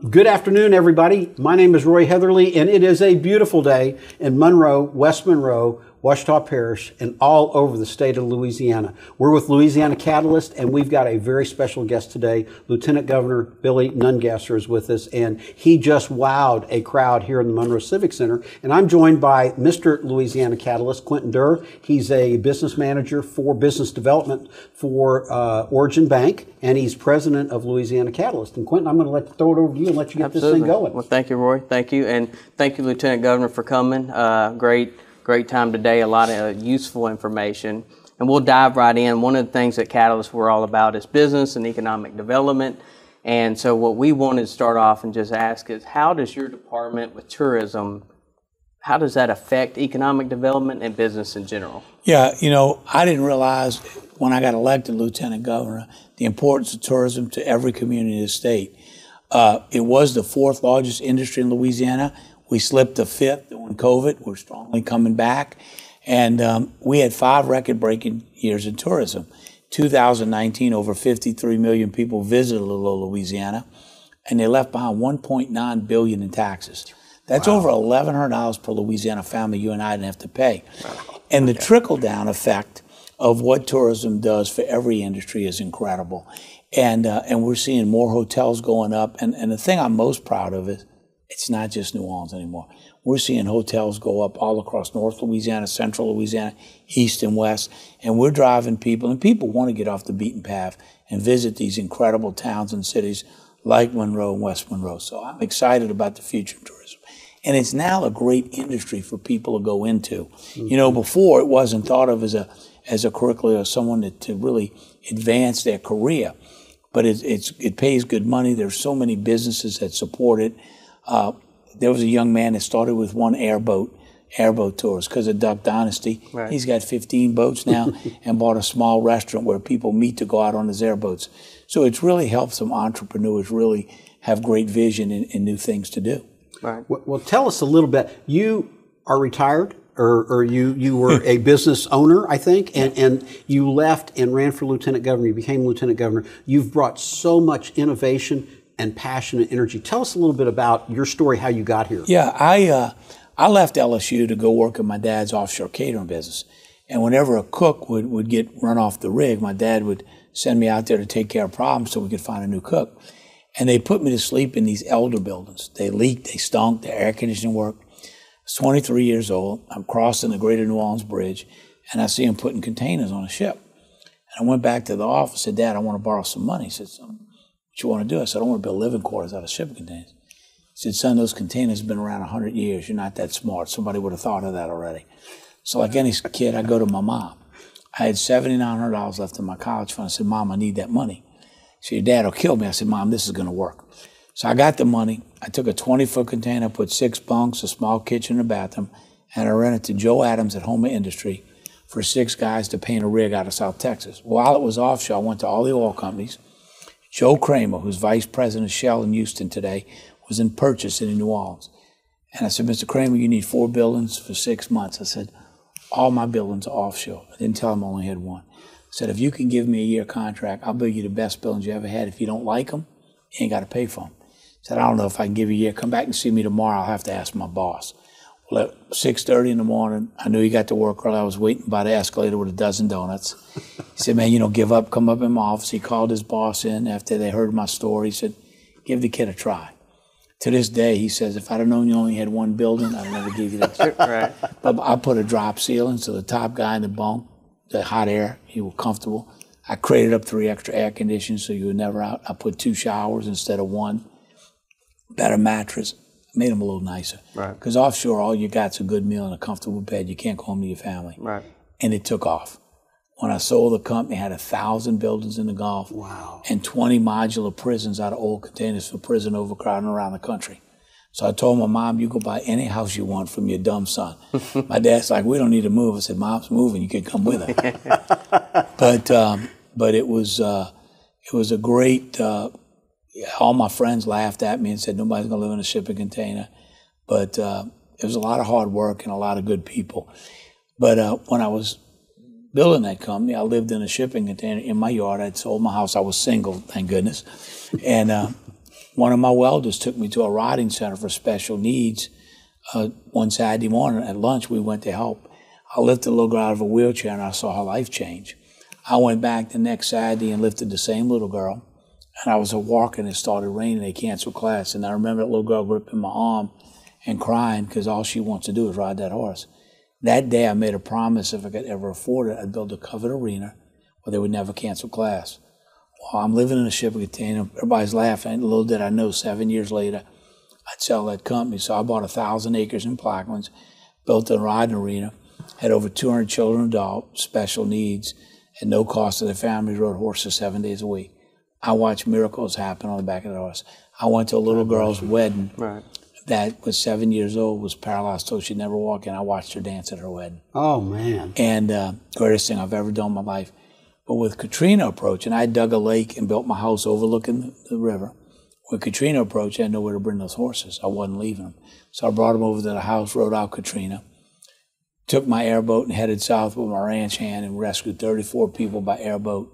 Good afternoon, everybody. My name is Roy Heatherly, and it is a beautiful day in Monroe, West Monroe, Ouachita Parish, and all over the state of Louisiana. We're with Louisiana Catalyst, and we've got a very special guest today. Lieutenant Governor Billy Nungesser is with us, and he just wowed a crowd here in the Monroe Civic Center. And I'm joined by Mr. Louisiana Catalyst, Quentin Durr. He's a business manager for business development for Origin Bank, and he's president of Louisiana Catalyst. And Quentin, I'm going to throw it over to you and let you get this thing going. Well, thank you, Roy. Thank you. And thank you, Lieutenant Governor, for coming. Great time today, a lot of useful information. And we'll dive right in. One of the things at Catalyst we're all about is business and economic development. And so what we wanted to start off and just ask is, how does your department with tourism, how does that affect economic development and business in general? Yeah, you know, I didn't realize when I got elected Lieutenant Governor the importance of tourism to every community in the state. It was the fourth largest industry in Louisiana. We slipped to fifth during COVID. We're strongly coming back. And we had 5 record-breaking years in tourism. 2019, over 53 million people visited Louisiana, and they left behind $1.9 billion in taxes. That's over $1,100 per Louisiana family you and I didn't have to pay. Wow. And the trickle-down effect of what tourism does for every industry is incredible. And we're seeing more hotels going up. And the thing I'm most proud of is it's not just New Orleans anymore. We're seeing hotels go up all across North Louisiana, Central Louisiana, East and West. And we're driving people, and people want to get off the beaten path and visit these incredible towns and cities like Monroe and West Monroe. So I'm excited about the future of tourism. And it's now a great industry for people to go into. Mm-hmm. You know, before it wasn't thought of as a curriculum or someone to really advance their career. But it pays good money. There's so many businesses that support it. There was a young man that started with one airboat tours because of Duck Dynasty. Right. He's got 15 boats now and bought a small restaurant where people meet to go out on his airboats. So it's really helped some entrepreneurs really have great vision and new things to do. Right. Well, tell us a little bit. You are retired, or you were a business owner, I think, and you left and ran for lieutenant governor. You became lieutenant governor. You've brought so much innovation and passion and energy. Tell us a little bit about your story, how you got here. Yeah, I left LSU to go work in my dad's offshore catering business. And whenever a cook would get run off the rig, my dad would send me out there to take care of problems so we could find a new cook. And they put me to sleep in these elder buildings. They leaked, they stunk, the air conditioning worked. I was 23 years old. I'm crossing the Greater New Orleans Bridge, and I see them putting containers on a ship. And I went back to the office and said, Dad, I want to borrow some money. He said, son, what you want to do? I said, I want to build living quarters out of shipping containers. He said, son, those containers have been around 100 years. You're not that smart. Somebody would have thought of that already. So like any kid, I go to my mom. I had $7,900 left in my college fund. I said, Mom, I need that money. She said, your dad will kill me. I said, Mom, this is going to work. So I got the money. I took a 20-foot container, put 6 bunks, a small kitchen and a bathroom, and I rented to Joe Adams at Homer Industry for 6 guys to paint a rig out of South Texas. While it was offshore, I went to all the oil companies. Joe Kramer, who's vice president of Shell in Houston today, was in purchasing in New Orleans. And I said, Mr. Kramer, you need 4 buildings for 6 months. I said, all my buildings are offshore. I didn't tell him I only had 1. I said, if you can give me a year contract, I'll build you the best buildings you ever had. If you don't like them, you ain't got to pay for them. I said, I don't know if I can give you a year. Come back and see me tomorrow. I'll have to ask my boss. Well, at 6:30 in the morning, I knew he got to work early. I was waiting by the escalator with a dozen donuts. He said, man, give up, come up in my office. He called his boss in after they heard my story. He said, give the kid a try. To this day, he says, if I'd have known you only had 1 building, I'd never give you that. Right. But I put a drop ceiling so the top guy in the bunk, the hot air, he was comfortable. I created up 3 extra air conditioners so you were never out. I put 2 showers instead of 1. Better mattress. Made them a little nicer. Right. Because offshore, all you got's a good meal and a comfortable bed. You can't go home to your family. Right. And it took off. When I sold the company, I had 1,000 buildings in the Gulf. Wow. And 20 modular prisons out of old containers for prison overcrowding around the country. So I told my mom, you go buy any house you want from your dumb son. My dad's like, we don't need to move. I said, Mom's moving. You can come with her. But it was a great. All my friends laughed at me and said, nobody's going to live in a shipping container. But it was a lot of hard work and a lot of good people. But when I was building that company, I lived in a shipping container in my yard. I'd sold my house. I was single, thank goodness. And One of my welders took me to a riding center for special needs. One Saturday morning at lunch, we went to help. I lifted a little girl out of a wheelchair, and I saw her life change. I went back the next Saturday and lifted the same little girl, and I was walking, and it started raining. They canceled class, and I remember that little girl gripping my arm and crying because all she wants to do is ride that horse. That day, I made a promise if I could ever afford it, I'd build a covered arena where they would never cancel class. Well, I'm living in a shipping container. Everybody's laughing. Little did I know, 7 years later, I'd sell that company. So I bought 1,000 acres in Plaquemines, built a riding arena, had over 200 children and adults, special needs, at no cost to their families, rode horses 7 days a week. I watched miracles happen on the back of the horse. I went to a little girl's wedding that was 7 years old, was paralyzed, so she'd never walk, and I watched her dance at her wedding. Oh, man. And greatest thing I've ever done in my life. But with Katrina approaching, I dug a lake and built my house overlooking the river. When Katrina approached, I had nowhere to bring those horses. I wasn't leaving them. So I brought them over to the house, rode out Katrina, took my airboat and headed south with my ranch hand and rescued 34 people by airboat.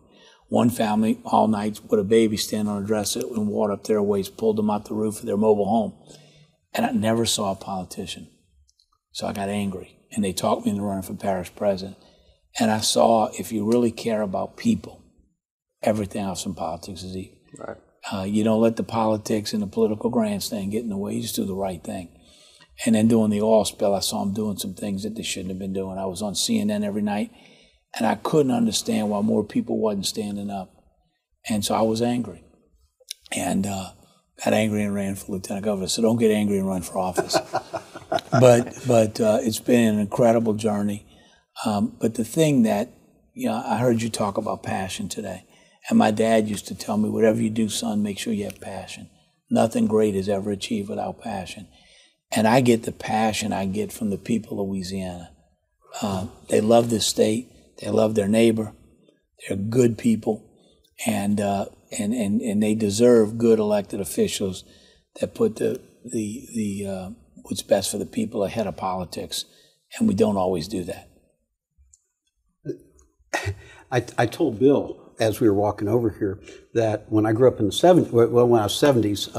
One family all night with a baby standing on a dresser and water up their waist, pulled them out the roof of their mobile home. And I never saw a politician. So I got angry. And they talked me into running for parish president. And I saw if you really care about people, everything else in politics is easy. Right. You don't let the politics and the political grandstand get in the way. You just do the right thing. And then during the oil spill, I saw them doing some things that they shouldn't have been doing. I was on CNN every night, and I couldn't understand why more people wasn't standing up. And so I was angry. And got angry and ran for lieutenant governor. So don't get angry and run for office. but it's been an incredible journey. But the thing that, I heard you talk about passion today. And my dad used to tell me, whatever you do, son, make sure you have passion. Nothing great is ever achieved without passion. And I get the passion I get from the people of Louisiana. They love this state. They love their neighbor. They're good people. And they deserve good elected officials that put the what's best for the people ahead of politics. And we don't always do that. I told Bill as we were walking over here that when I grew up in the 70s, well, when I was 70s,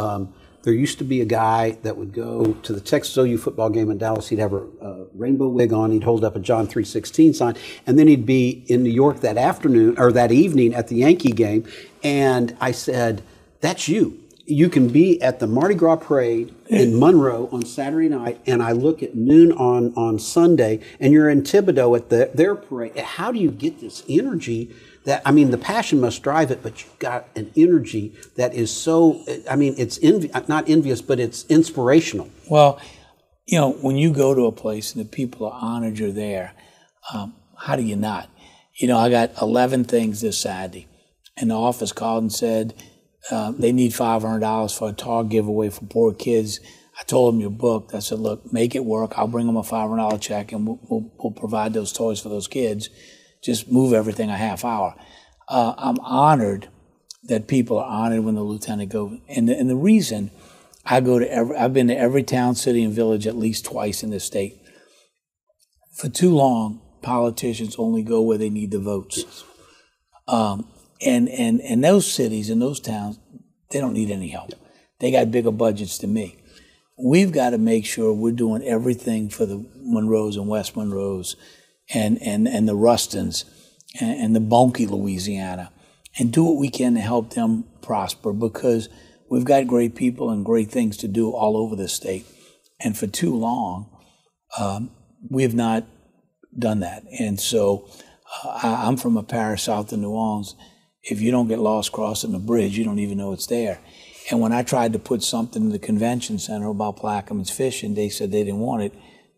there used to be a guy that would go to the Texas OU football game in Dallas. He'd have a rainbow wig on. He'd hold up a John 3:16 sign, and then he'd be in New York that afternoon or that evening at the Yankee game. And I said, "That's you. You can be at the Mardi Gras parade in Monroe on Saturday night, and I look at noon on Sunday, and you're in Thibodaux at their parade. How do you get this energy? That, I mean, the passion must drive it, but you've got an energy that is so, I mean, it's not envious, but it's inspirational." Well, when you go to a place and the people are honored you're there, how do you not? I got 11 things this Saturday, and the office called and said they need $500 for a TAR giveaway for poor kids. I told them you're booked. I said, look, make it work. I'll bring them a $500 check, and we'll provide those toys for those kids. Just move everything a half hour. I'm honored that people are honored when the lieutenant goes. And the reason I go to I've been to every town, city, and village at least twice in this state. For too long, politicians only go where they need the votes. And those cities and those towns, they don't need any help. They got bigger budgets than me. We've got to make sure we're doing everything for the Monroes and West Monroes and the Rustons and the Bonky, Louisiana, and do what we can to help them prosper, because we've got great people and great things to do all over the state. And for too long, we have not done that. And so I'm from a parish south of New Orleans. If you don't get lost crossing the bridge, you don't even know it's there. And when I tried to put something in the convention center about Plaquemines fishing, they said they didn't want it.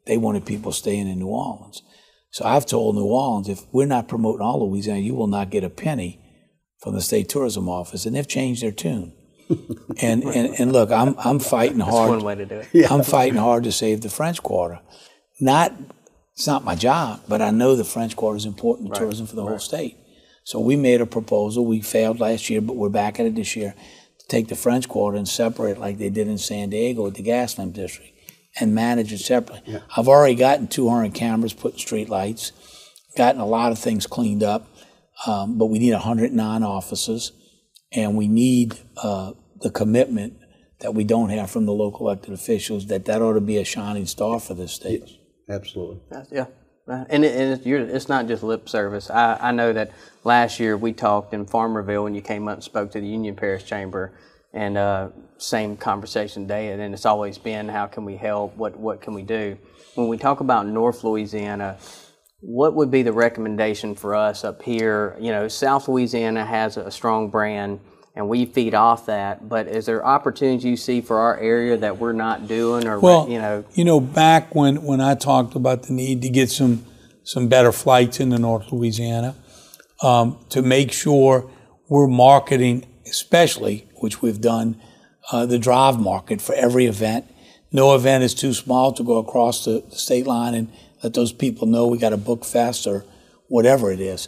They wanted people staying in New Orleans. So I've told New Orleans, if we're not promoting all Louisiana, you will not get a penny from the state tourism office. And they've changed their tune. And look, I'm fighting hard. That's one way to do it. Yeah. I'm fighting hard to save the French Quarter. It's not my job, but I know the French Quarter is important to tourism for the whole state. So we made a proposal. We failed last year, but we're back at it this year, to take the French Quarter and separate it like they did in San Diego with the Gaslamp District and manage it separately. Yeah. I've already gotten 200 cameras put in street lights, gotten a lot of things cleaned up, but we need 109 officers, and we need the commitment that we don't have from the local elected officials, that ought to be a shining star for this state. Yes, absolutely. Yeah. And it's not just lip service. I know that last year we talked in Farmerville when you came up and spoke to the Union Parish Chamber, and same conversation today, and then it's always been, how can we help, what can we do? When we talk about North Louisiana, what would be the recommendation for us up here? You know, South Louisiana has a strong brand, and we feed off that, but is there opportunities you see for our area that we're not doing? Or, well, you know, back when I talked about the need to get some better flights into North Louisiana, to make sure we're marketing, especially, which we've done, the drive market for every event. No event is too small to go across the state line and let those people know we got a book fest or whatever it is.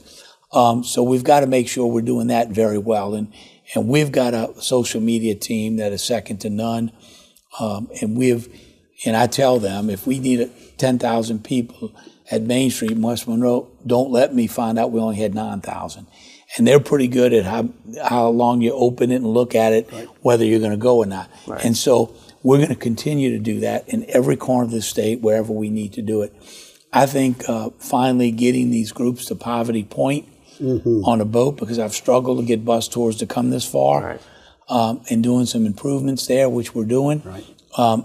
So we've got to make sure we're doing that very well. And we've got a social media team that is second to none. And I tell them, if we need 10,000 people at Main Street in West Monroe, don't let me find out we only had 9,000. And they're pretty good at how long you open it and look at it, right, whether you're going to go or not. Right. And so we're going to continue to do that in every corner of the state, wherever we need to do it. I think finally getting these groups to Poverty Point on a boat, because I've struggled to get bus tours to come this far, right, and doing some improvements there, which we're doing. Right.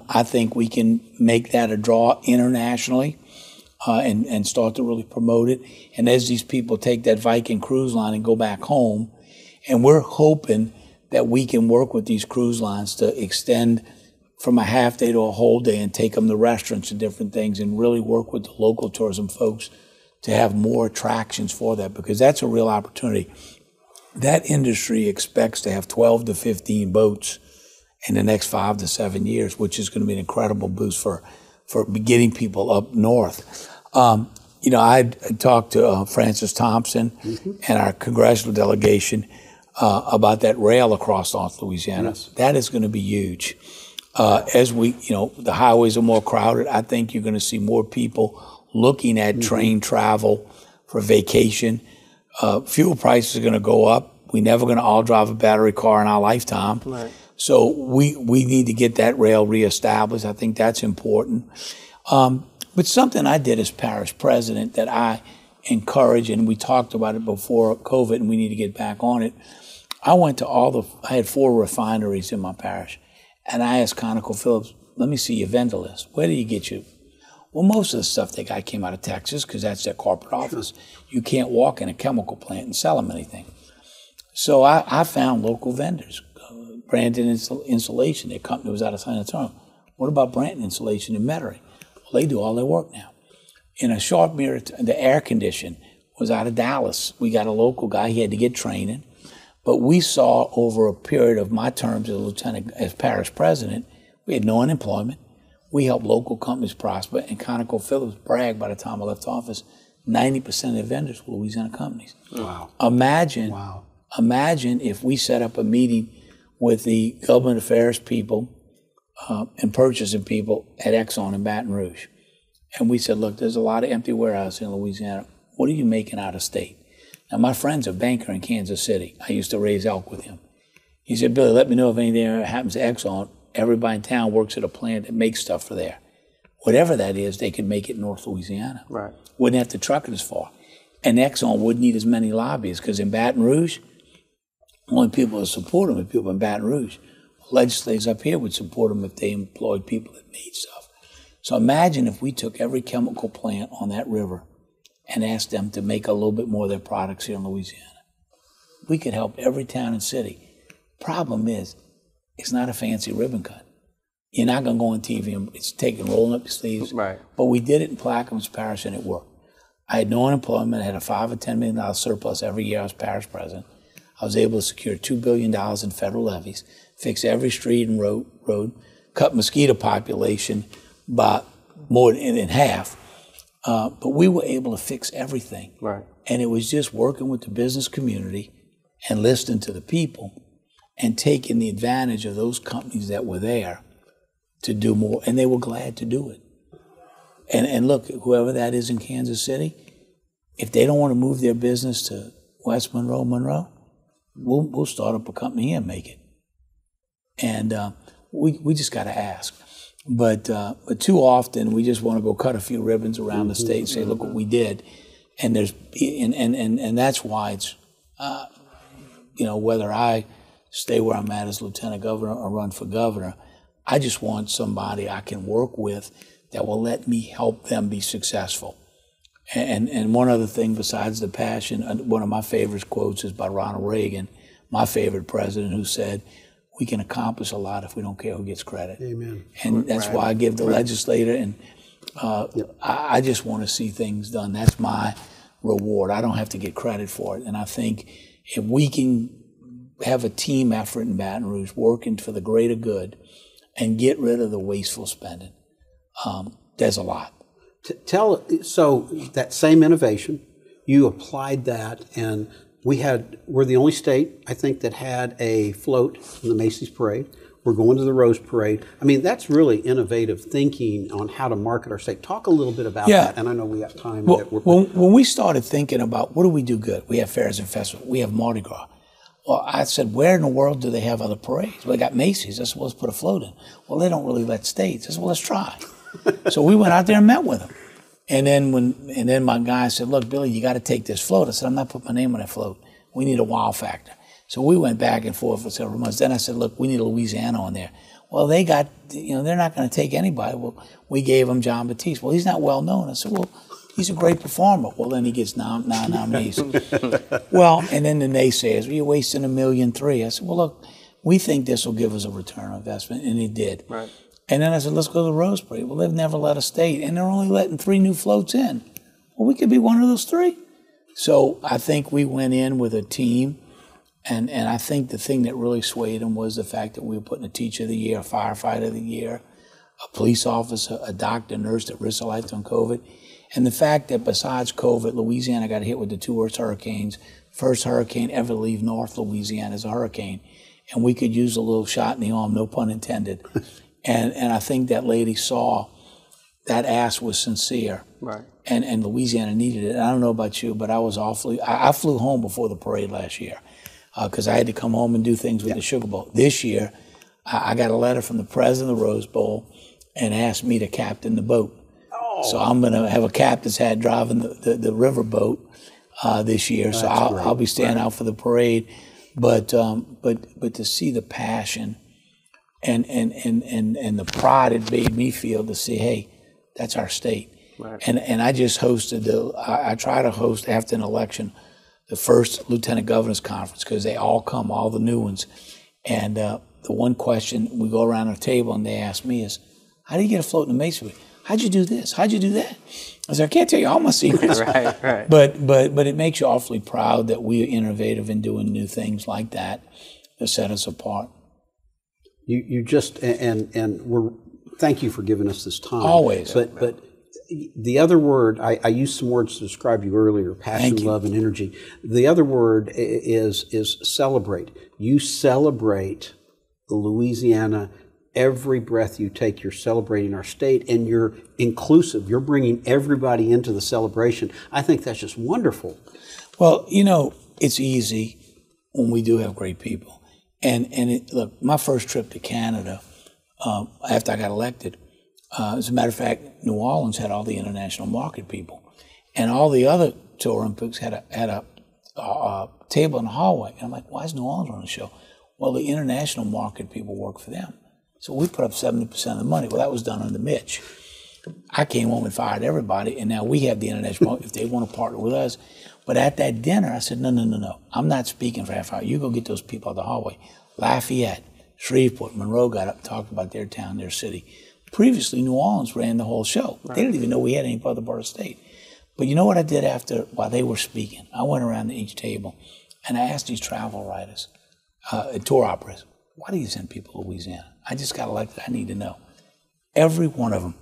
I think we can make that a draw internationally. And start to really promote it. And as these people take that Viking cruise line and go back home, and we're hoping that we can work with these cruise lines to extend from a half day to a whole day and take them to restaurants and different things, and really work with the local tourism folks to have more attractions for that, because that's a real opportunity. That industry expects to have 12 to 15 boats in the next 5 to 7 years, which is going to be an incredible boost for getting people up north. I talked to Francis Thompson and our congressional delegation about that rail across North Louisiana. Yes. That is going to be huge. As the highways are more crowded, I think you're going to see more people looking at train travel for vacation. Fuel prices are going to go up. We're never going to all drive a battery car in our lifetime. Right. So we need to get that rail reestablished. I think that's important. But something I did as parish president that I encourage, and we talked about it before COVID, and we need to get back on it. I went to I had 4 refineries in my parish, and I asked ConocoPhillips, let me see your vendor list. Where do you get you? Well, most of the stuff they got came out of Texas, because that's their corporate office. You can't walk in a chemical plant and sell them anything. So I found local vendors. Brandon Insulation, their company was out of San Antonio. What about Brandon Insulation in Metairie? Well, they do all their work now. In a short period, the air condition was out of Dallas. We got a local guy. He had to get training. But we saw over a period of my terms as parish president, we had no unemployment. We helped local companies prosper, and ConocoPhillips bragged by the time I left office, 90% of their vendors were Louisiana companies. Wow. Imagine if we set up a meeting with the government affairs people and purchasing people at Exxon in Baton Rouge. And we said, look, there's a lot of empty warehouses in Louisiana. What are you making out of state? Now, my friend's a banker in Kansas City. I used to raise elk with him. He said, Billy, let me know if anything ever happens to Exxon. Everybody in town works at a plant that makes stuff for there. Whatever that is, they could make it in North Louisiana. Right. Wouldn't have to truck it as far. And Exxon wouldn't need as many lobbyists, because in Baton Rouge, only people that support them are people in Baton Rouge. Legislators up here would support them if they employed people that made stuff. So imagine if we took every chemical plant on that river and asked them to make a little bit more of their products here in Louisiana. We could help every town and city. Problem is, it's not a fancy ribbon cut. You're not going to go on TV and it's rolling up your sleeves. Right. But we did it in Plaquemines Parish, and it worked. I had no unemployment. I had a $5 or $10 million surplus every year I was parish president. I was able to secure $2 billion in federal levies, fix every street and road, cut mosquito population by more than half. But we were able to fix everything. Right. And it was just working with the business community and listening to the people and taking the advantage of those companies that were there to do more. And they were glad to do it. And look, whoever that is in Kansas City, if they don't want to move their business to West Monroe, we'll start up a company here and make it. And We just got to ask. But too often we just want to go cut a few ribbons around the state and say, look what we did. And that's why it's, whether I stay where I'm at as lieutenant governor or run for governor, I just want somebody I can work with that will let me help them be successful. And one other thing besides the passion, one of my favorite quotes is by Ronald Reagan, my favorite president, who said, we can accomplish a lot if we don't care who gets credit. Amen. And that's why I give the legislator, and I just want to see things done. That's my reward. I don't have to get credit for it. And I think if we can have a team effort in Baton Rouge working for the greater good and get rid of the wasteful spending, there's a lot. So that same innovation, you applied that, and we're the only state, I think, that had a float in the Macy's Parade. We're going to the Rose Parade. I mean, that's really innovative thinking on how to market our state. Talk a little bit about that, and I know we got time. Well, when we started thinking about what do we do good, we have fairs and festivals, we have Mardi Gras. Well, I said, where in the world do they have other parades? Well, they got Macy's. I said, well, let's put a float in. Well, they don't really let states. I said, well, let's try. So we went out there and met with them. And then my guy said, look, Billy, you got to take this float. I said, I'm not putting my name on that float. We need a wow factor. So we went back and forth for several months. Then I said, look, we need a Louisiana on there. Well, they got, they're not going to take anybody. Well, we gave them John Batiste. Well, he's not well known. I said, well, he's a great performer. Well, then he gets nine nominees. Well, and then the naysayers, well, you're wasting $1.3 million. I said, well, look, we think this will give us a return on investment, and it did. Right. And then I said, let's go to the Rose Parade. Well, they've never let a state, and they're only letting 3 new floats in. Well, we could be one of those 3. So I think we went in with a team, and I think the thing that really swayed them was the fact that we were putting a teacher of the year, a firefighter of the year, a police officer, a doctor, nurse that risked their life on COVID. And the fact that besides COVID, Louisiana got hit with the 2 worst hurricanes. First hurricane ever to leave North Louisiana as a hurricane. And we could use a little shot in the arm, no pun intended. And I think that lady saw that ask was sincere. Right. And Louisiana needed it. And I don't know about you, but I flew home before the parade last year because I had to come home and do things with the Sugar Bowl. This year, I got a letter from the president of the Rose Bowl and asked me to captain the boat. Oh. So I'm going to have a captain's hat driving the river boat this year. So I'll be staying out for the parade. But to see the passion and the pride it made me feel to see, hey, that's our state. Right. And I just hosted I try to host after an election the first Lieutenant Governor's Conference because they all come, all the new ones. And the one question we go around the table and they ask me is, how do you get afloat in the Mesa? How'd you do this? How'd you do that? I said, I can't tell you all my secrets. Right. But it makes you awfully proud that we are innovative in doing new things like that set us apart. You just we're thank you for giving us this time. Always. But the other word I used some words to describe you earlier: passion, love, and energy. The other word is celebrate. You celebrate the Louisiana. Every breath you take, you're celebrating our state, and you're inclusive. You're bringing everybody into the celebration. I think that's just wonderful. Well, it's easy when we do have great people. And look, my first trip to Canada after I got elected, as a matter of fact, New Orleans had all the international market people, and all the other tour Olympics had a table in the hallway. And I'm like, why is New Orleans on the show? Well, the international market people work for them. So we put up 70% of the money. Well, that was done under Mitch. I came home and fired everybody, and now we have the international market if they want to partner with us. But at that dinner, I said, no. I'm not speaking for half an hour. You go get those people out the hallway. Lafayette, Shreveport, Monroe got up and talked about their town, their city. Previously, New Orleans ran the whole show. Right. They didn't even know we had any other part of the state. But you know what I did while they were speaking? I went around to each table, and I asked these travel writers, tour operators, why do you send people to Louisiana? I just got elected. I need to know. Every one of them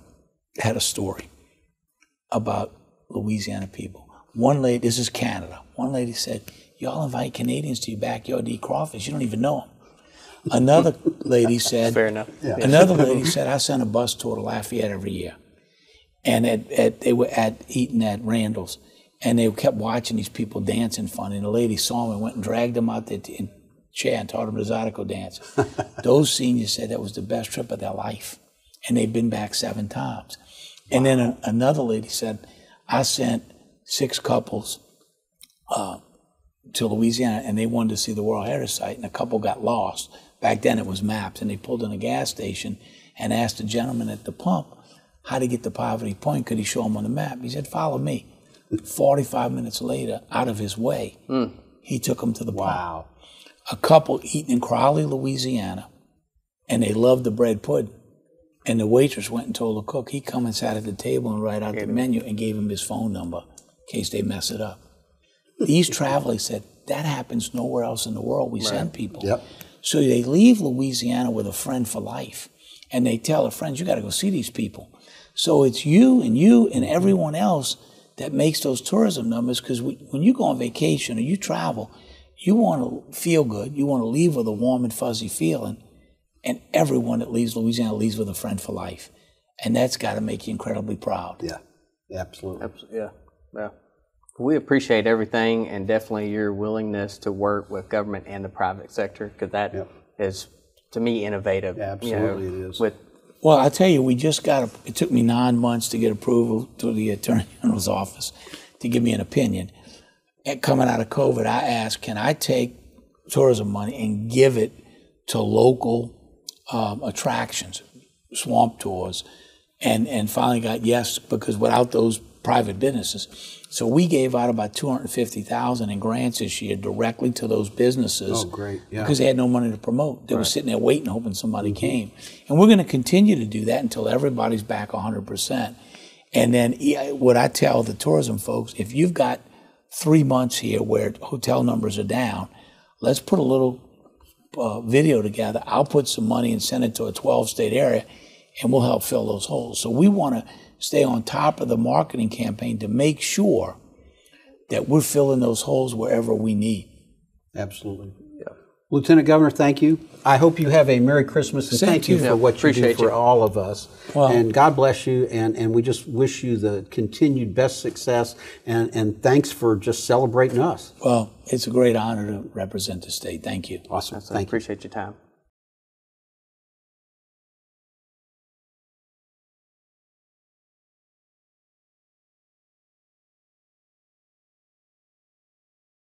had a story about Louisiana people. One lady, this is Canada, one lady said, y'all invite Canadians to your backyard to eat crawfish. You don't even know them. Another lady said, fair enough. Yeah. Another lady said, I send a bus tour to Lafayette every year. And they were eating at Randall's. And they kept watching these people dancing funny. And the lady saw them and went and dragged them out there and chair and taught them the Zydeco dance. Those seniors said that was the best trip of their life. And they've been back 7 times. Wow. And then another lady said, I sent 6 couples to Louisiana, and they wanted to see the World Heritage Site, and a couple got lost. Back then it was maps, and they pulled in a gas station and asked the gentleman at the pump how to get to Poverty Point. Could he show them on the map? He said, follow me. 45 minutes later, out of his way, he took them to the pump. Wow. A couple eating in Crowley, Louisiana, and they loved the bread pudding. And the waitress went and told the cook. He come and sat at the table and write out the menu and gave him his phone number in case they mess it up. These travelers said, that happens nowhere else in the world. We send people. Yep. So they leave Louisiana with a friend for life. And they tell their friends, you got to go see these people. So it's you and everyone else that makes those tourism numbers, because when you go on vacation or you travel, you want to feel good. You want to leave with a warm and fuzzy feeling. And everyone that leaves Louisiana leaves with a friend for life. And that's got to make you incredibly proud. Yeah, absolutely. Yeah. We appreciate everything, and definitely your willingness to work with government and the private sector, because that is, to me, innovative. Yeah, absolutely, it is. Well, I tell you, we just got it took me 9 months to get approval through the Attorney General's office to give me an opinion. And coming out of COVID, I asked, can I take tourism money and give it to local attractions, swamp tours, and finally got yes, because without those private businesses. So we gave out about $250,000 in grants this year directly to those businesses. Oh, great. Yeah. Because they had no money to promote. They were sitting there waiting, hoping somebody came. And we're going to continue to do that until everybody's back 100%. And then what I tell the tourism folks, if you've got 3 months here where hotel numbers are down, let's put a little video together. I'll put some money and send it to a 12-state area, and we'll help fill those holes. So we want to stay on top of the marketing campaign to make sure that we're filling those holes wherever we need. Absolutely. Yeah. Lieutenant Governor, thank you. I hope you have a Merry Christmas, and thank you for what you do for all of us. Well, and God bless you, and we just wish you the continued best success, and thanks for just celebrating us. Well, it's a great honor to represent the state. Thank you. Awesome. Thank you. Appreciate your time.